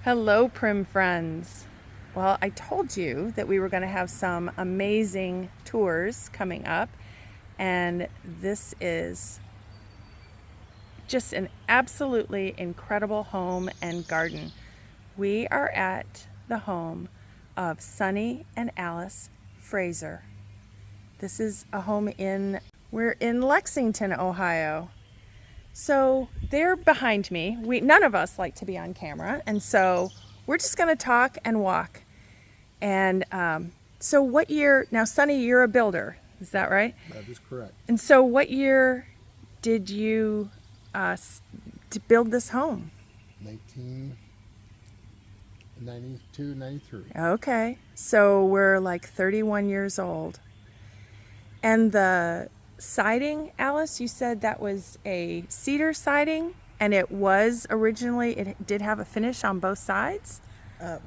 Hello, Prim friends. Well, I told you that we were going to have some amazing tours coming up, and this is just an absolutely incredible home and garden. We are at the home of Sonny and Alice Fraizer. This is a home we're in Lexington, Ohio. So they're behind me. None of us like to be on camera, and so we're just going to talk and walk. And so what year, now Sonny, you're a builder, is that right? That is correct. And so what year did you to build this home? 1992, 93. Okay, so we're like 31 years old. And the siding, Alice, you said that was a cedar siding, and it did have a finish on both sides?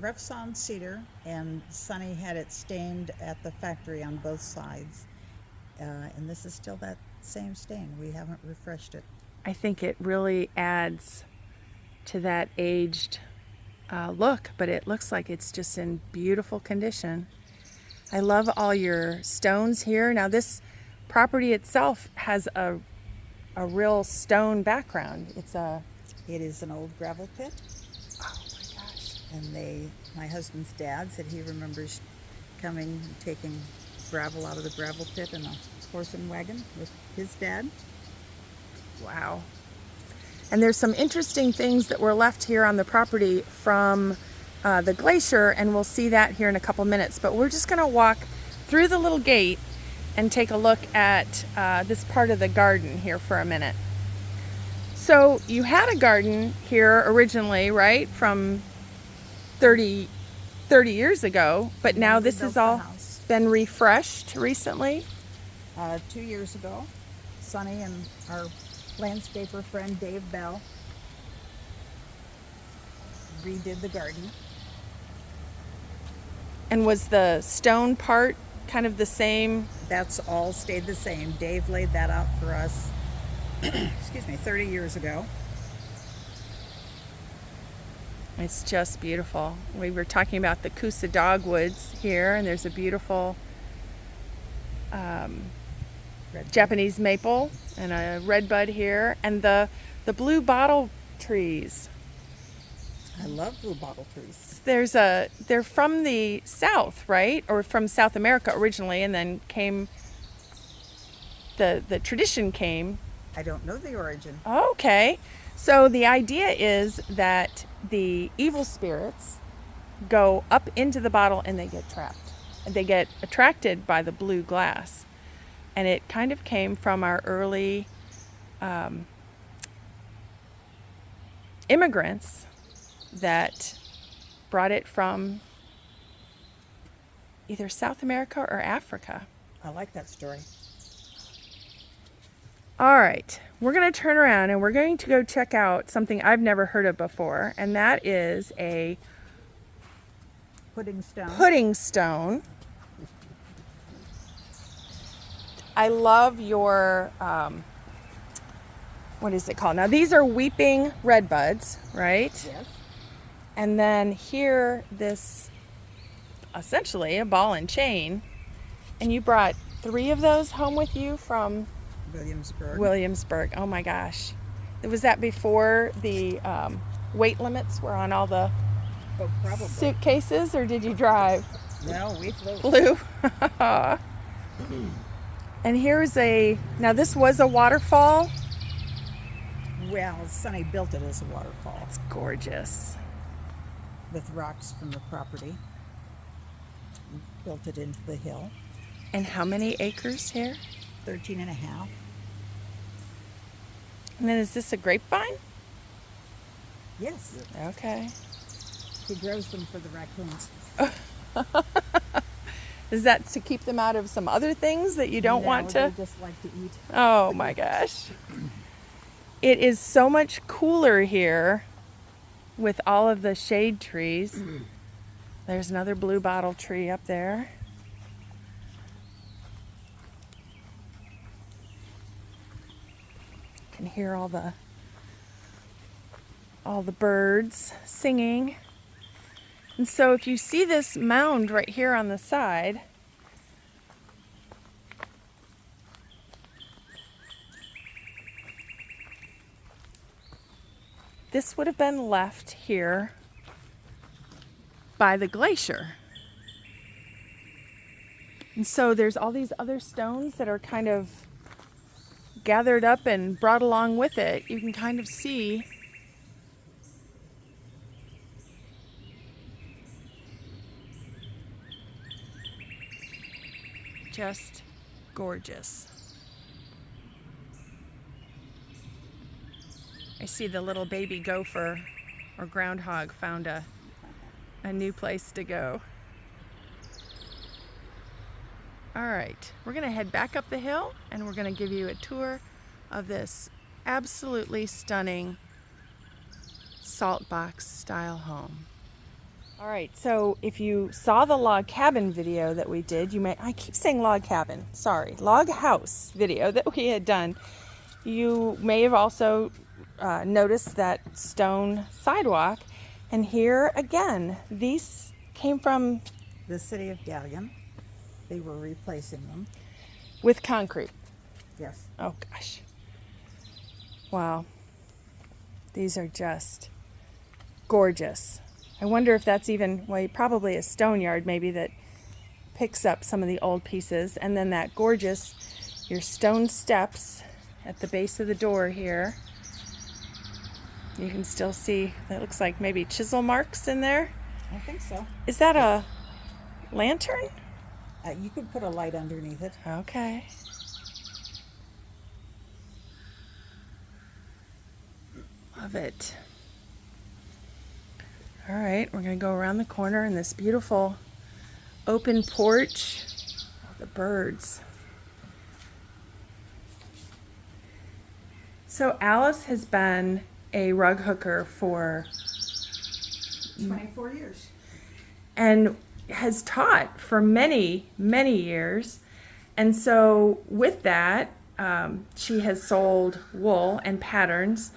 Rough sawn cedar, and Sonny had it stained at the factory on both sides. And this is still that same stain. We haven't refreshed it. I think it really adds to that aged look, but it looks like it's just in beautiful condition. I love all your stones here. Now this property itself has a real stone background. It is an old gravel pit. Oh my gosh. And my husband's dad said he remembers coming and taking gravel out of the gravel pit in a horse and wagon with his dad. Wow. And there's some interesting things that were left here on the property from the glacier, and we'll see that here in a couple minutes. But we're just going to walk through the little gate and take a look at this part of the garden here for a minute. So you had a garden here originally, right, from 30 years ago, but now this has all been refreshed recently? 2 years ago, Sonny and our landscaper friend Dave Bell redid the garden. And was the stone part kind of the same? That's all stayed the same. Dave laid that out for us, 30 years ago. It's just beautiful. We were talking about the Coosa dogwoods here, and there's a beautiful Japanese maple and a redbud here, and the blue bottle trees. I love blue bottle trees. They're from the South, right? Or from South America originally, and then the tradition came. I don't know the origin. Okay. So the idea is that the evil spirits go up into the bottle and they get trapped. They get attracted by the blue glass. And it kind of came from our early immigrants that brought it from either South America or Africa. I like that story. All right, we're going to turn around and we're going to go check out something I've never heard of before, and that is a pudding stone. I love your, what is it called? Now these are weeping redbuds, right? Yes. And then here, this, essentially a ball and chain, and you brought 3 of those home with you from Williamsburg. Oh my gosh. Was that before the weight limits were on all the suitcases, or did you drive? No, we Flew. And here's now this was a waterfall? Well, Sonny built it as a waterfall. It's gorgeous. With rocks from the property. Built it into the hill. And how many acres here? 13 and a half. And then is this a grapevine? Yes. Okay. He grows them for the raccoons. Is that to keep them out of some other things that you don't want to? They just like to eat. Oh my gosh. It is so much cooler here with all of the shade trees. There's another blue bottle tree up there. Can hear all the birds singing. And so if you see this mound right here on the side, this would have been left here by the glacier. And so there's all these other stones that are kind of gathered up and brought along with it. You can kind of see just gorgeous. I see the little baby gopher or groundhog found a new place to go. All right, we're gonna head back up the hill and we're gonna give you a tour of this absolutely stunning Saltbox style home. All right, so if you saw the log cabin video that we did, I keep saying log cabin, sorry, log house video that we had done, you may have also noticed that stone sidewalk. And here again, these came from The city of Galleon. They were replacing them. with concrete. Yes. Oh gosh. Wow. These are just gorgeous. I wonder if that's even, well, probably a stone yard maybe that picks up some of the old pieces. And then that gorgeous, your stone steps at the base of the door here. You can still see, that looks like maybe chisel marks in there. I think so. Is that a lantern? You could put a light underneath it. Okay. Love it. All right, we're going to go around the corner in this beautiful open porch. Oh, the birds. So Alice has been a rug hooker for 24 years. and has taught for many, many years. And so with that, she has sold wool and patterns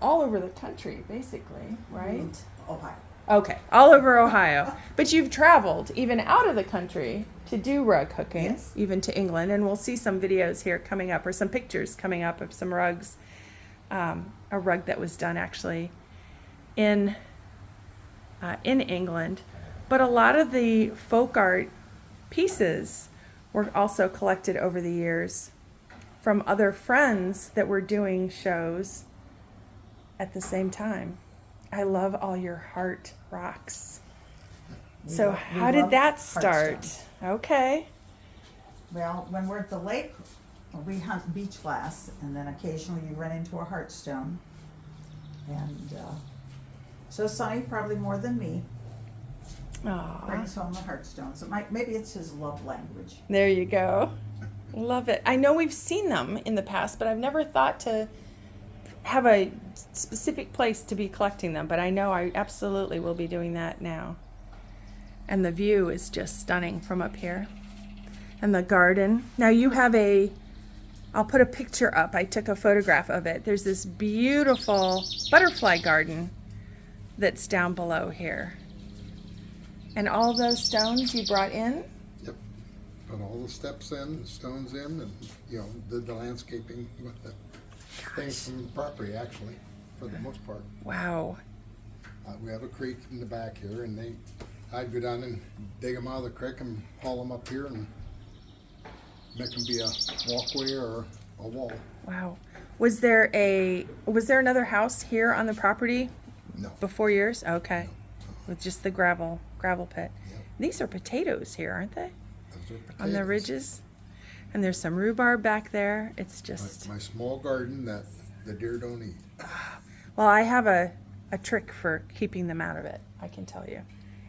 all over the country, basically, right? Ohio. Okay, all over Ohio. But you've traveled even out of the country to do rug hooking, Yes. even to England. And we'll see some videos here coming up, or some pictures coming up of some rugs. A rug that was done actually in England. But a lot of the folk art pieces were also collected over the years from other friends that were doing shows at the same time. I love all your heart rocks. So how did that start? Heartstones. Okay. Well, when we're at the lake, we hunt beach glass, and then occasionally you run into a heartstone. And so Sonny, probably more than me, Aw, brings home the heartstones. Maybe it's his love language. there you go. Love it. I know we've seen them in the past, but I've never thought to have a specific place to be collecting them. But I know I absolutely will be doing that now. And the view is just stunning from up here. And the garden. Now you have I'll put a picture up. I took a photograph of it. There's this beautiful butterfly garden that's down below here. And all those stones you brought in? Yep. Put all the steps in, the stones in, and, did the landscaping with the things from the property, actually, for the most part. Wow. We have a creek in the back here, and I'd go down and dig them out of the creek and haul them up here and make them be a walkway or a wall. Wow. Was there another house here on the property No. before yours? Okay. With just the gravel pit. Yep. These are potatoes here, aren't they? Those are potatoes. On the ridges. And there's some rhubarb back there. It's just, My small garden that the deer don't eat. well, I have a trick for keeping them out of it, I can tell you.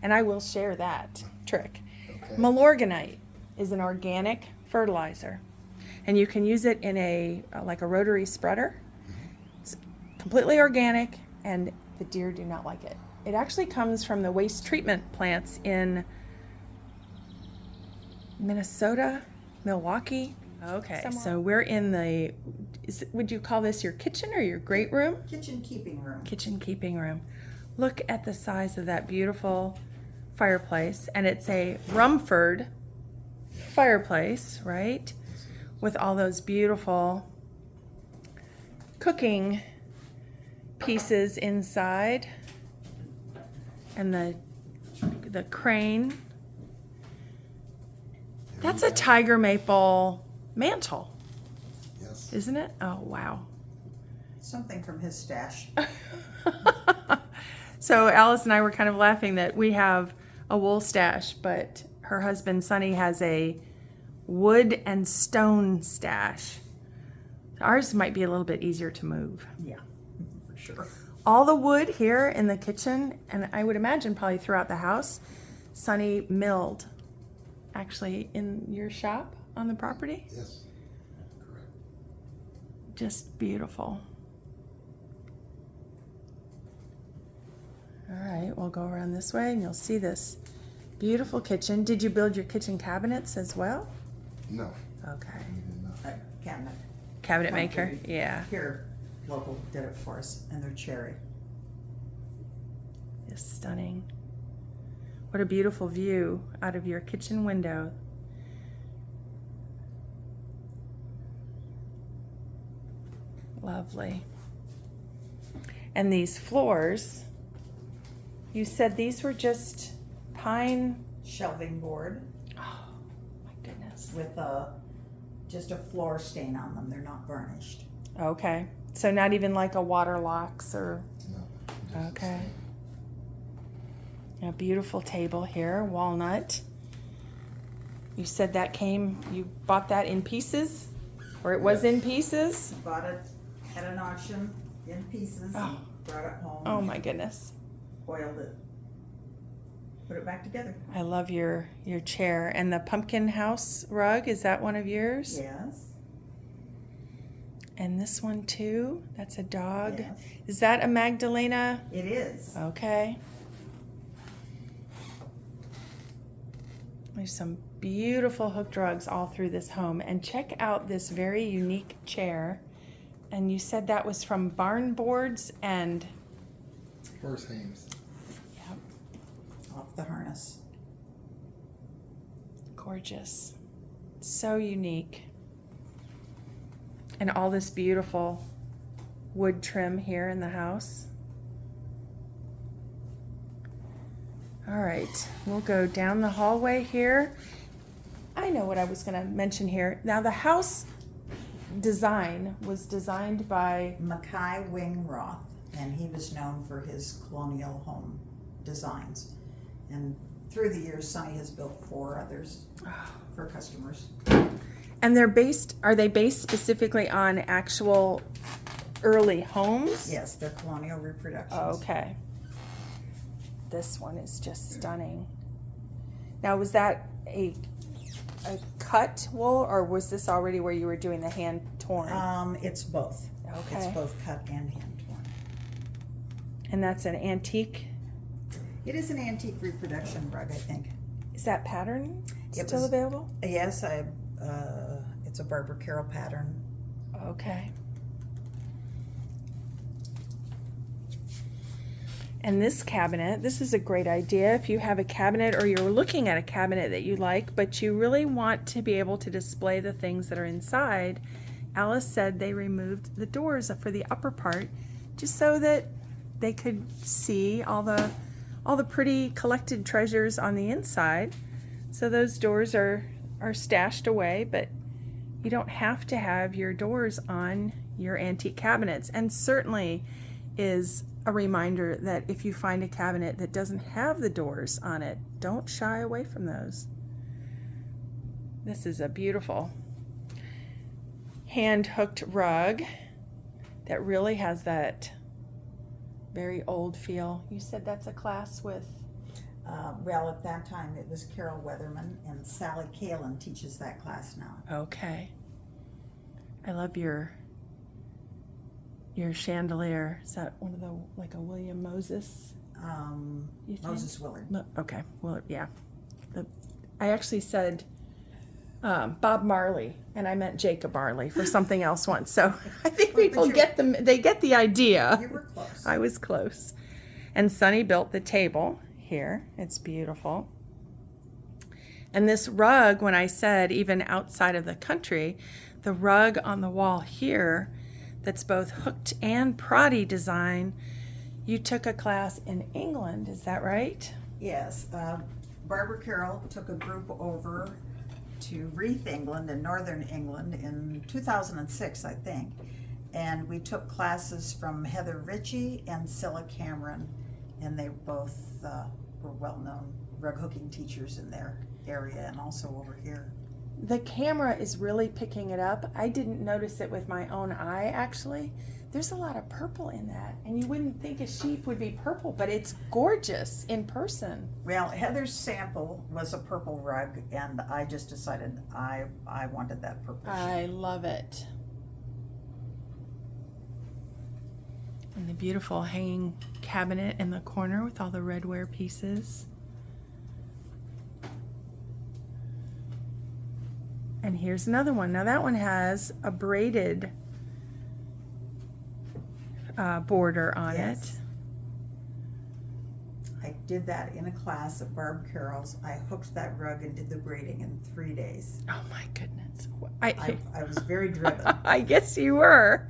And I will share that trick. Okay. Milorganite is an organic fertilizer. And you can use it in like a rotary spreader. It's completely organic, and the deer do not like it. It actually comes from the waste treatment plants in Minnesota, Milwaukee. Okay, so we're in would you call this your kitchen or your great room? Kitchen keeping room. Kitchen keeping room. Look at the size of that beautiful fireplace. And it's a Rumford fireplace, right? With all those beautiful cooking pieces inside. And the crane. That's a tiger maple mantle, Yes. isn't it? Oh, wow. Something from his stash. So Alice and I were kind of laughing that we have a wool stash, but her husband Sonny has a wood and stone stash. Ours might be a little bit easier to move. Yeah, for sure. All the wood here in the kitchen, and I would imagine probably throughout the house, Sonny milled. Actually, in your shop on the property. Yes. Correct. Just beautiful. All right, we'll go around this way and you'll see this beautiful kitchen. Did you build your kitchen cabinets as well? No. Okay. we did not. A cabinet. Cabinet maker? Company Yeah. Here, local did it for us, and they're cherry. Just stunning. What a beautiful view out of your kitchen window. Lovely. And these floors, you said these were just pine. Shelving board Oh, my goodness. with just a floor stain on them. They're not varnished. Okay. So not even like a water locks or. No. just the Okay. same. A beautiful table here, walnut. You said that you bought that in pieces? Or it was in pieces? Bought it at an auction in pieces Oh. and brought it home. Oh my goodness. Oiled it. Put it back together. I love your chair. And the pumpkin house rug, is that one of yours? Yes. And this one too? That's a dog. Yes. Is that a Magdalena? It is. Okay. There's some beautiful hooked rugs all through this home. And check out this very unique chair. And you said that was from barn boards and Horse hames. yeah, Off the harness. gorgeous. So unique. And all this beautiful wood trim here in the house. All right, we'll go down the hallway here. I know what I was going to mention here. Now the house design was designed by, Mackay Wingroth, and he was known for his colonial home designs. And through the years, Sonny has built 4 others for customers. and are they based specifically on actual early homes? Yes, they're colonial reproductions. Oh, okay. This one is just stunning. Now, was that a cut wool, or was this already where you were doing the hand torn? It's both. Okay. It's both cut and hand torn. And that's an antique. It is an antique reproduction rug, I think. Is that pattern It still was- available? Yes, it's a Barbara Carroll pattern. Okay. And this cabinet, this is a great idea if you have a cabinet or you're looking at a cabinet that you like, but you really want to be able to display the things that are inside. Alice said they removed the doors for the upper part just so that they could see all the pretty collected treasures on the inside. So those doors are stashed away, but you don't have to have your doors on your antique cabinets. And certainly is a reminder that if you find a cabinet that doesn't have the doors on it, don't shy away from those. This is a beautiful hand-hooked rug that really has that very old feel. You said that's a class with? Well, at that time, it was Carol Weatherman, and Sally Kalin teaches that class now. Okay. I love your chandelier. Is that one of the, like a William Moses? You think? Moses Willard. Okay. Well, yeah. I actually said Bob Marley, and I meant Jacob Marley for something else once. So I think people get the idea. You were close. I was close. And Sonny built the table here. It's beautiful. And this rug, when I said even outside of the country, the rug on the wall here that's both hooked and proddy design, you took a class in England, is that right? Yes, Barbara Carroll took a group over to Reeth, England, in northern England in 2006, I think. And we took classes from Heather Ritchie and Scylla Cameron, and they both were well-known rug hooking teachers in their area and also over here. The camera is really picking it up. I didn't notice it with my own eye, actually. There's a lot of purple in that, and you wouldn't think a sheep would be purple, but it's gorgeous in person. Well, Heather's sample was a purple rug, and I just decided I wanted that purple sheep. I love it. And the beautiful hanging cabinet in the corner with all the redware pieces. And here's another one. Now that one has a braided border on Yes. it. I did that in a class at Barb Carroll's. I hooked that rug and did the braiding in 3 days. Oh my goodness. I was very driven. I guess you were.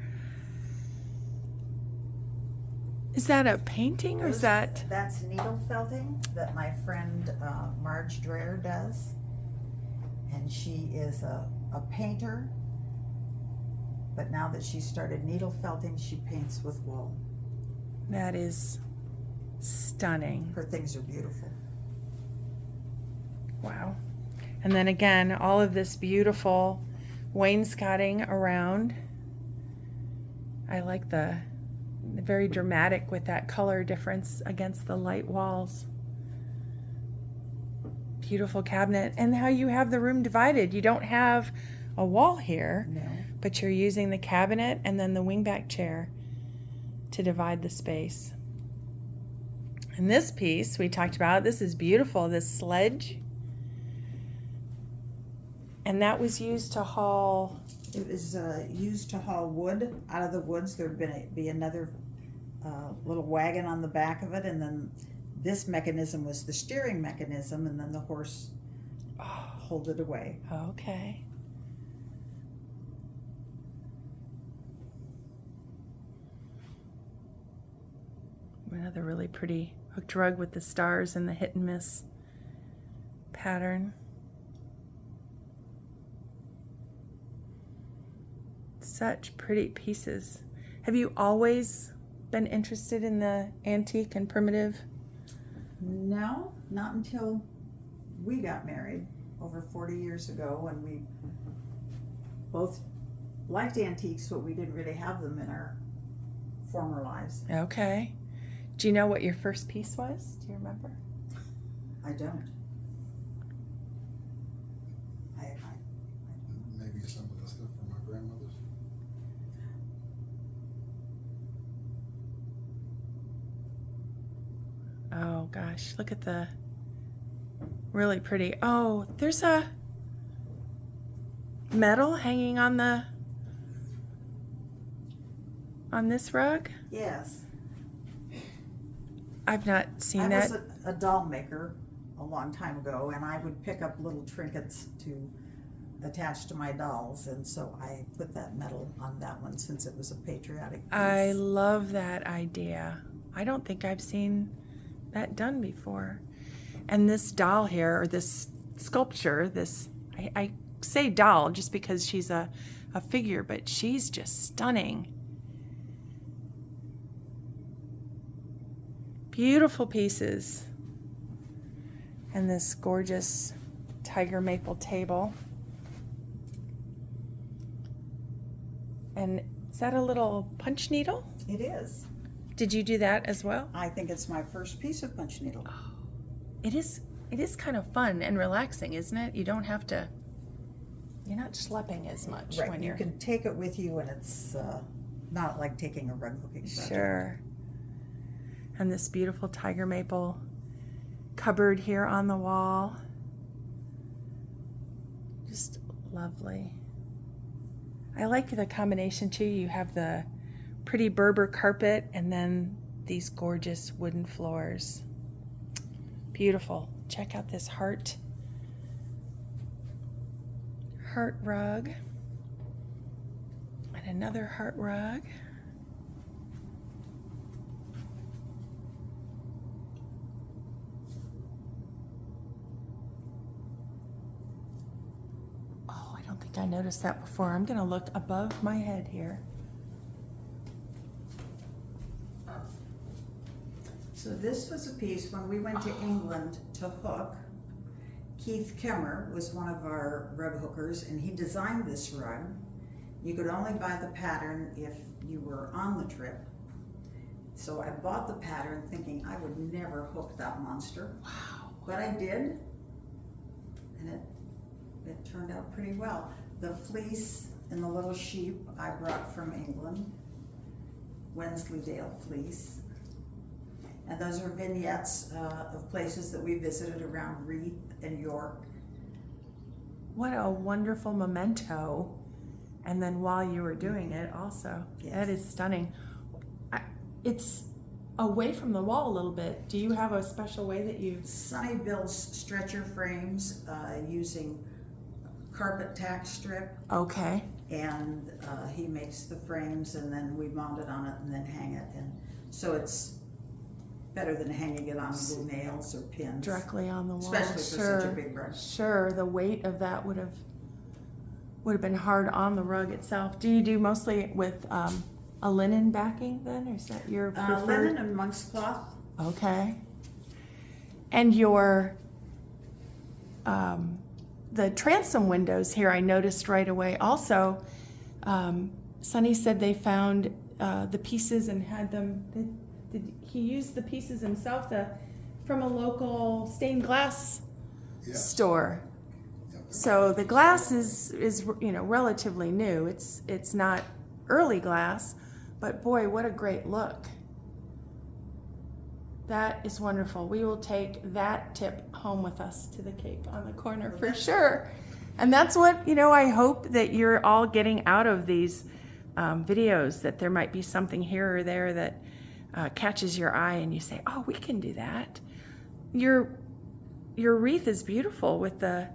Is that a painting or is that? That's needle felting that my friend Marge Dreher does. And she is a painter. But now that she started needle felting, she paints with wool. That is stunning. Her things are beautiful. Wow. And then again, all of this beautiful wainscoting around. I like the very dramatic with that color difference against the light walls. Beautiful cabinet. And how you have the room divided. You don't have a wall here, No. but you're using the cabinet and then the wingback chair to divide the space. And this piece we talked about, this is beautiful, this sledge. And that was used to haul. It was used to haul wood out of the woods. There'd be another little wagon on the back of it, and then this mechanism was the steering mechanism, and then the horse hauled it away. Okay. Another really pretty hooked rug with the stars and the hit and miss pattern. Such pretty pieces. Have you always been interested in the antique and primitive? No, not until we got married over 40 years ago, and we both liked antiques, but we didn't really have them in our former lives. Okay. Do you know what your first piece was? Do you remember? I don't. Maybe some of the stuff from my grandmother's. Oh gosh, look at the really pretty. Oh, there's a medal hanging on this rug. Yes. I've not seen I that. was a doll maker a long time ago, and I would pick up little trinkets to attach to my dolls, and so I put that medal on that one since it was a patriotic piece. I love that idea. I don't think I've seen that done before. And this doll here, or this sculpture, I say doll just because she's a figure, but she's just stunning. Beautiful pieces. And this gorgeous tiger maple table. And is that a little punch needle? It is. Did you do that as well? I think it's my first piece of punch needle. It is kind of fun and relaxing, isn't it? You don't have to, you're not schlepping as much Right, when you you're. can take it with you, and it's not like taking a rug hooking project. Sure. And this beautiful tiger maple cupboard here on the wall. Just lovely. I like the combination too. You have the pretty Berber carpet and then these gorgeous wooden floors. Beautiful. Check out this heart rug. And another heart rug. Oh, I don't think I noticed that before. I'm going to look above my head here. So this was a piece when we went to England to hook. Keith Kemmer was one of our rug hookers, and he designed this rug. You could only buy the pattern if you were on the trip. So I bought the pattern thinking I would never hook that monster. Wow. But I did, and it turned out pretty well. The fleece and the little sheep I brought from England, Wensleydale fleece. And those are vignettes of places that we visited around Reeth and York. What a wonderful memento. And then while you were doing it also. Yes. That is stunning. It's away from the wall a little bit. Do you have a special way that you... Sonny builds stretcher frames using carpet tack strip. Okay. And he makes the frames, and then we mount it on it and then hang it. And so it's better than hanging it on glue nails or pins. Directly on the wall. Especially for such a big rug. Sure, the weight of that would have been hard on the rug itself. Do you do mostly with a linen backing then, or is that your preferred? Linen and monk's cloth. Okay. And your the transom windows here, I noticed right away. Also, Sonny said they found the pieces and had them. Did he use the pieces himself? From a local stained glass store. Yep. So the glass is relatively new. It's not early glass, but boy, what a great look. That is wonderful. We will take that tip home with us to the Cape on the corner for sure. And that's what, I hope that you're all getting out of these videos, that there might be something here or there that catches your eye and you say, oh, we can do that. Your wreath is beautiful with the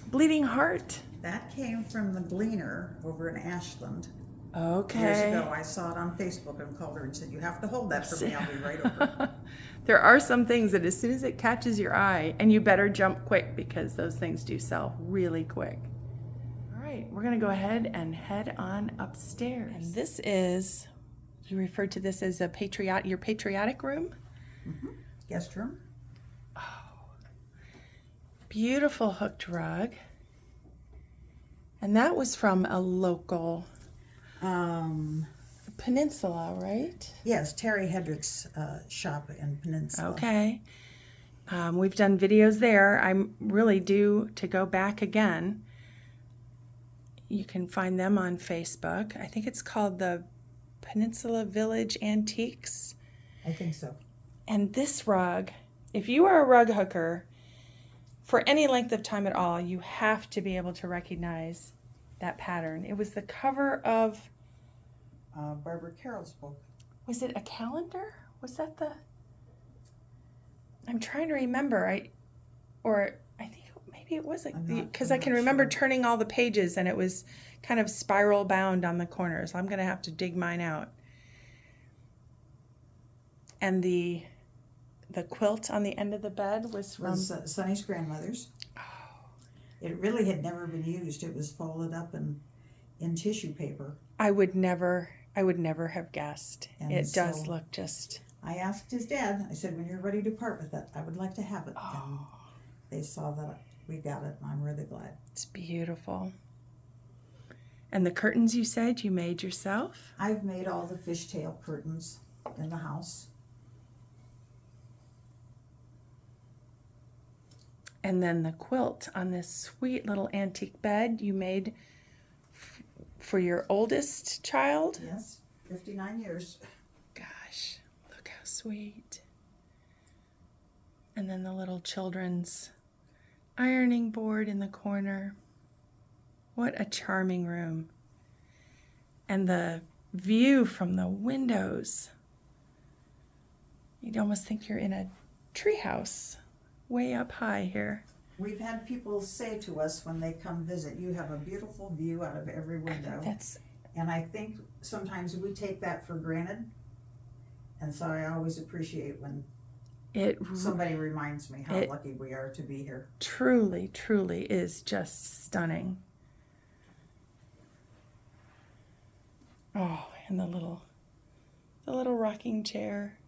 bleeding heart. That came from the Gleaner over in Ashland. Okay. Years ago, I saw it on Facebook and called her and said, you have to hold that for me, I'll be right over. There are some things that as soon as it catches your eye, and you better jump quick because those things do sell really quick. All right, we're gonna go ahead and head on upstairs. And this is, you referred to this as your patriotic room? Mm-hmm. Guest room. Beautiful hooked rug. And that was from a local Peninsula, right? Yes, Terry Hedrick's shop in Peninsula. Okay. We've done videos there. I'm really due to go back again. You can find them on Facebook. I think it's called the Peninsula Village Antiques. I think so. And this rug, if you are a rug hooker, for any length of time at all, you have to be able to recognize that pattern. It was the cover of... Barbara Carroll's book. Was it a calendar? Was that the... I'm trying to remember. I think maybe it was because I can remember turning all the pages and it was kind of spiral bound on the corners. I'm going to have to dig mine out. And the quilt on the end of the bed was from... Sonny's grandmother's. Oh. It really had never been used. It was folded up in tissue paper. I would never have guessed. And it does look just... I asked his dad, I said, when you're ready to part with it, I would like to have it. Oh. And they saw that we got it, and I'm really glad. It's beautiful. And the curtains you said you made yourself? I've made all the fishtail curtains in the house. And then the quilt on this sweet little antique bed you made for your oldest child? Yes, 59 years. Gosh, look how sweet. And then the little children's ironing board in the corner. What a charming room. And the view from the windows. You'd almost think you're in a treehouse way up high here. We've had people say to us when they come visit, you have a beautiful view out of every window. And I think sometimes we take that for granted. And so I always appreciate when somebody reminds me how lucky we are to be here. Truly, truly is just stunning. Oh, and the little rocking chair.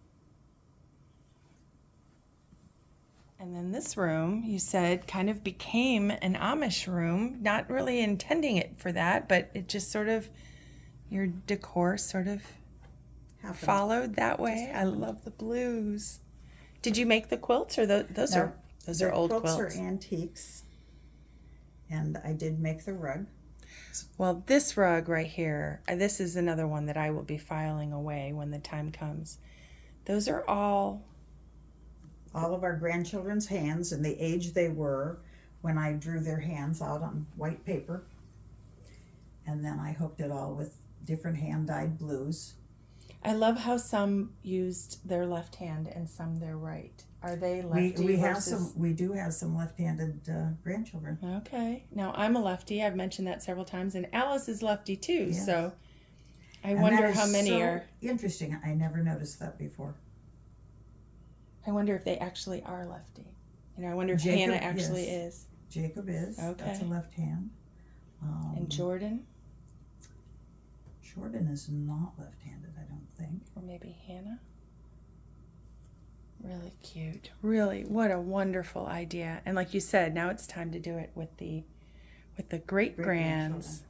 And then this room, you said, kind of became an Amish room, not really intending it for that, but it just sort of, your decor sort of followed that way. I love the blues. Did you make the quilts, or those are old quilts? Quilts are antiques, and I did make the rug. Well, this rug right here, this is another one that I will be filing away when the time comes. Those are all of our grandchildren's hands and the age they were when I drew their hands out on white paper. And then I hooked it all with different hand-dyed blues. I love how some used their left hand and some their right. Are they lefty? We do have some left-handed grandchildren. Okay. Now, I'm a lefty. I've mentioned that several times. And Alice is lefty, too. Yes. So I wonder how many are... Interesting. I never noticed that before. I wonder if they actually are lefty. You know, I wonder if Hannah actually is. Jacob is. Okay. That's a left hand. And Jordan? Jordan is not left-handed, I don't think. Or maybe Hannah? Really cute. Really, what a wonderful idea. And like you said, now it's time to do it with the great-grands.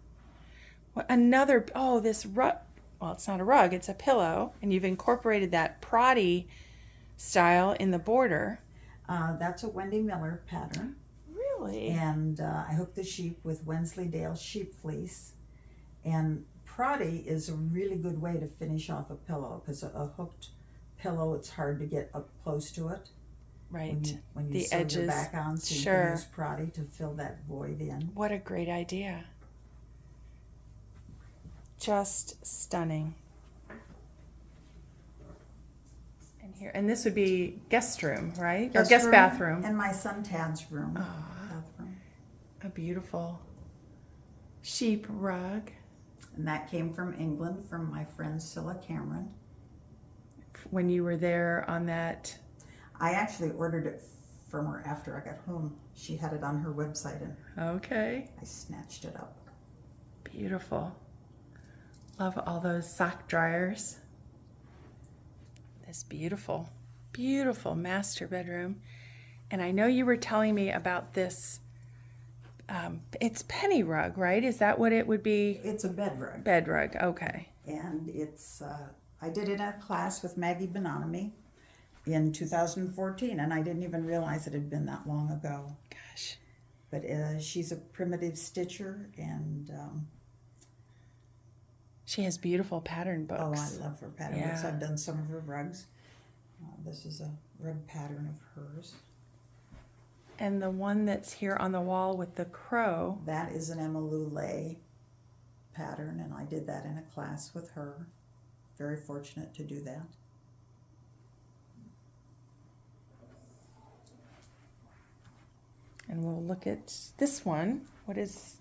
What another, this rug. Well, it's not a rug, it's a pillow. And you've incorporated that Proddy style in the border. That's a Wendy Miller pattern. Really? And I hooked the sheep with Wensleydale sheep fleece. And Proddy is a really good way to finish off a pillow, because a hooked pillow, it's hard to get up close to it. Right. When you the sew edges. your back on, so you can use Proddy to fill that void in. What a great idea. Just stunning. Here, and this would be guest room, right? Or guest bathroom. And my son Tad's room. Bathroom. A beautiful sheep rug. And that came from England, from my friend Scylla Cameron. When you were there on that... I actually ordered it from her after I got home. She had it on her website, and okay. I snatched it up. Beautiful. Love all those sock dryers. This beautiful, beautiful master bedroom. And I know you were telling me about this, it's penny rug, right? Is that what it would be? It's a bed rug. Bed rug, okay. And it's, I did it in a class with Maggie Bonomi in 2014, and I didn't even realize it had been that long ago. Gosh. But she's a primitive stitcher, and... she has beautiful pattern books. Oh, I love her pattern books. I've done some of her rugs. This is a rug pattern of hers. And the one that's here on the wall with the crow. That is an Emma Lulay pattern, and I did that in a class with her. Very fortunate to do that. And we'll look at this one. What is...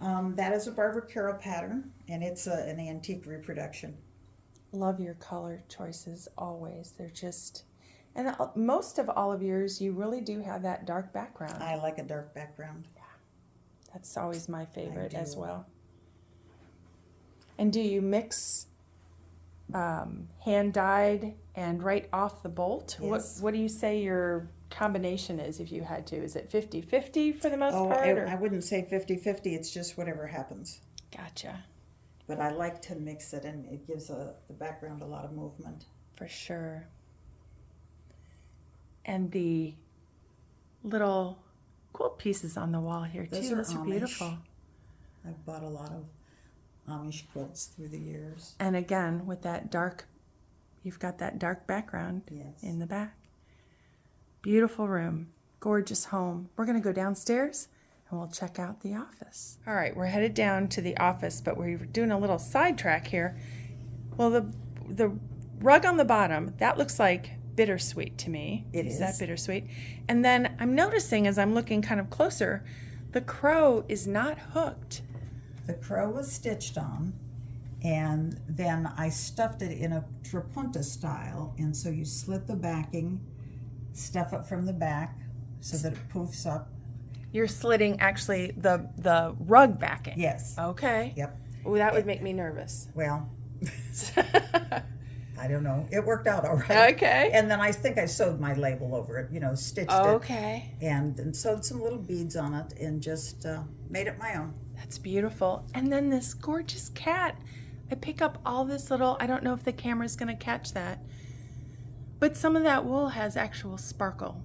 that is a Barbara Carroll pattern, and it's an antique reproduction. Love your color choices always. They're just, and most of all of yours, you really do have that dark background. I like a dark background. Yeah, that's always my favorite as well. And do you mix hand dyed and right off the bolt? Yes. What do you say your combination is if you had to? Is it 50-50 for the most part? I wouldn't say 50-50. It's just whatever happens. Gotcha. But I like to mix it, and it gives the background a lot of movement. For sure. And the little quilt pieces on the wall here Those too. are Those are Amish. beautiful. I've bought a lot of Amish quilts through the years. And again, with that dark, you've got that dark background in the back. Beautiful room, gorgeous home. We're going to go downstairs and we'll check out the office. All right, we're headed down to the office, but we're doing a little sidetrack here. Well, the rug on the bottom, that looks like bittersweet to me. It Is that is. bittersweet? And then I'm noticing as I'm looking kind of closer, the crow is not hooked. The crow was stitched on, and then I stuffed it in a trapunta style, and so you slit the backing, stuff it from the back so that it poofs up. You're slitting actually the rug backing. Yes. Okay. Yep. Oh, that would make me nervous. Well, I don't know. It worked out all right. Okay. And then I think I sewed my label over it, stitched Okay. it. And sewed some little beads on it and just made it my own. That's beautiful. And then this gorgeous cat. I pick up all this little, I don't know if the camera's going to catch that, but some of that wool has actual sparkle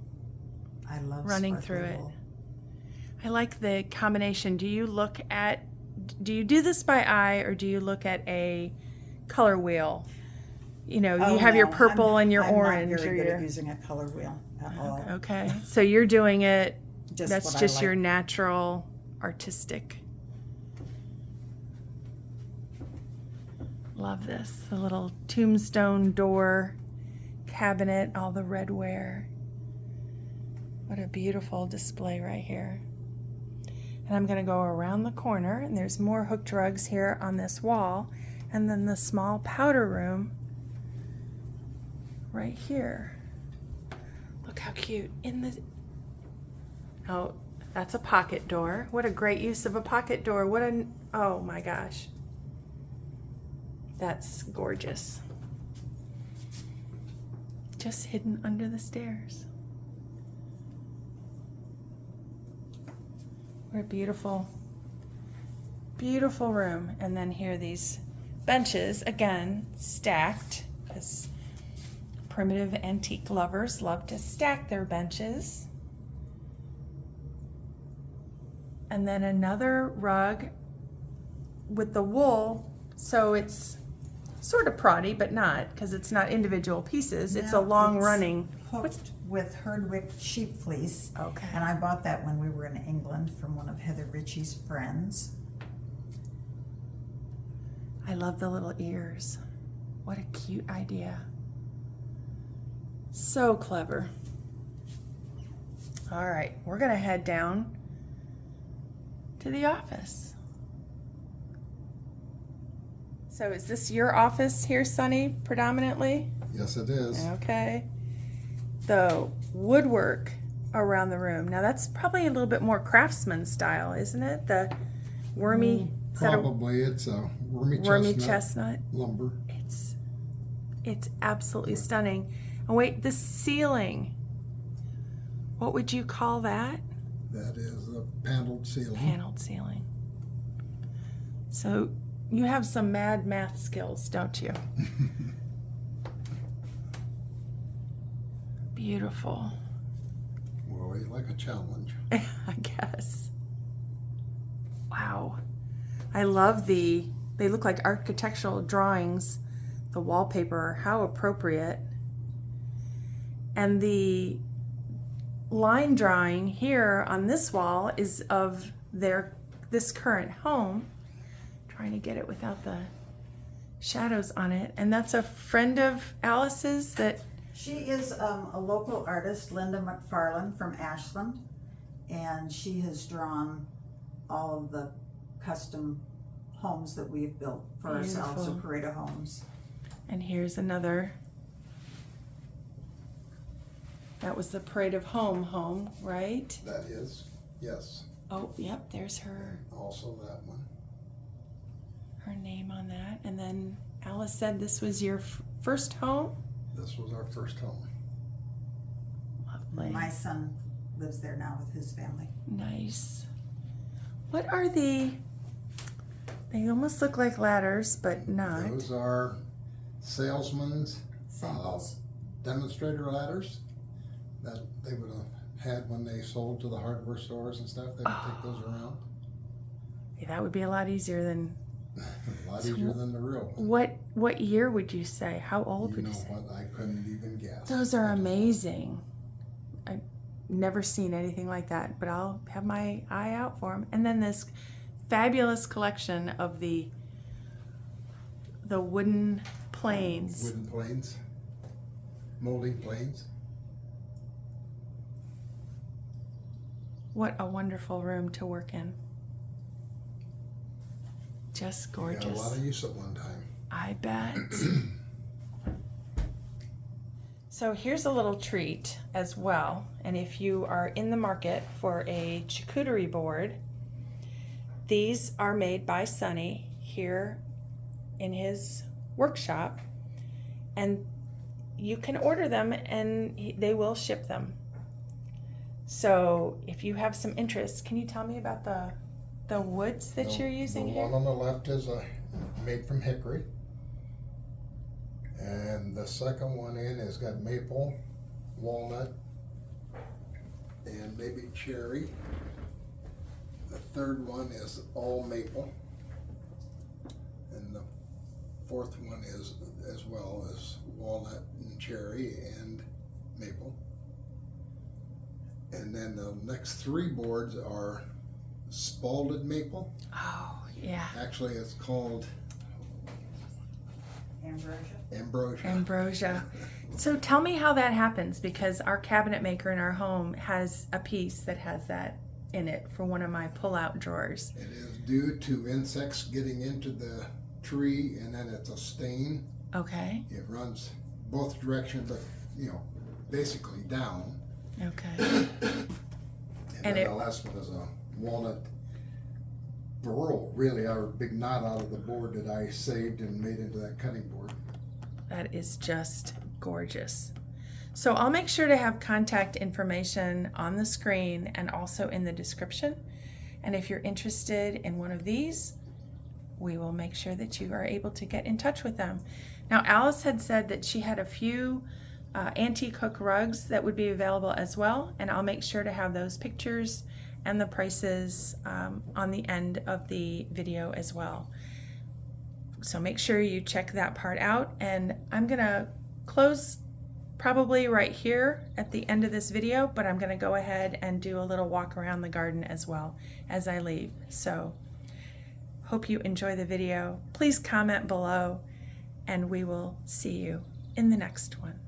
I love running sparkly through it. wool. I like the combination. Do you do this by eye, or do you look at a color wheel? You have your no, purple and your I'm orange. not very good your, at using a color wheel at all. Okay. So you're doing it, Just that's what I just like. your natural artistic. Love this. The little tombstone door cabinet, all the redware. What a beautiful display right here. And I'm going to go around the corner, and there's more hooked rugs here on this wall, and then the small powder room right here. Look how cute. Oh, that's a pocket door. What a great use of a pocket door. Oh my gosh. That's gorgeous. Just hidden under the stairs. What a beautiful, beautiful room. And then here are these benches, again, stacked, because primitive antique lovers love to stack their benches. And then another rug with the wool, so it's sort of proddy, but not, because it's not individual pieces. It's a No, long it's running. Hooked with Herdwick sheep fleece. Okay. And I bought that when we were in England from one of Heather Ritchie's friends. I love the little ears. What a cute idea. So clever. All right, we're gonna head down to the office. So is this your office here, Sonny, predominantly? Yes, it is. Okay. The woodwork around the room. Now that's probably a little bit more craftsman style, isn't it? The wormy, is that a Probably it's a wormy chestnut? lumber. It's absolutely stunning. And wait, the ceiling. What would you call that? That is a paneled ceiling. Paneled ceiling. So you have some mad math skills, don't you? Beautiful. Well, we like a challenge. I guess. Wow. I love they look like architectural drawings. The wallpaper, how appropriate. And the line drawing here on this wall is of this current home. Trying to get it without the shadows on it. And that's a friend of Alice's that She is a local artist, Linda McFarland from Ashland, and she has drawn all of the custom homes that we've built for ourselves, the Beautiful. parade of homes. And here's another. That was the Parade of Home, right? That is, yes. Oh, yep, there's her Also that one. name on that. And then Alice said this was your first home? This was our first home. Lovely. My son lives there now with his family. Nice. What are they almost look like ladders, but not. Those are salesmen's Samples. demonstrator ladders that they would have had when they sold to the hardware stores and stuff. They would take those around. Yeah, that would be a lot easier than A lot easier than the real one. what year would you say? How old You would know you say? what? I couldn't even guess. Those are amazing. I've never seen anything like that, but I'll have my eye out for them. And then this fabulous collection of the wooden planes. Wooden planes, molding planes. What a wonderful room to work in. Just gorgeous. Got a lot of use at one time. I bet. So here's a little treat as well. And if you are in the market for a charcuterie board, these are made by Sonny here in his workshop. And you can order them and they will ship them. So if you have some interest, can you tell me about the woods that you're using the here? one on the left is made from hickory. And the second one in has got maple, walnut, and maybe cherry. The third one is all maple. And the fourth one is as well as walnut and cherry and maple. And then the next three boards are spalded maple. Oh, yeah. Actually, it's called Ambrosia. Ambrosia. So tell me how that happens, because our cabinet maker in our home has a piece that has that in it for one of my pull-out drawers. It is due to insects getting into the tree, and then it's a stain. Okay. It runs both directions, but basically down. Okay. And then the last one is a walnut burl, really our big knot out of the board that I saved and made into that cutting board. That is just gorgeous. So I'll make sure to have contact information on the screen and also in the description. And if you're interested in one of these, we will make sure that you are able to get in touch with them. Now, Alice had said that she had a few antique hook rugs that would be available as well, and I'll make sure to have those pictures and the prices on the end of the video as well. So make sure you check that part out, and I'm gonna close probably right here at the end of this video, but I'm gonna go ahead and do a little walk around the garden as well as I leave. So hope you enjoy the video. Please comment below, and we will see you in the next one.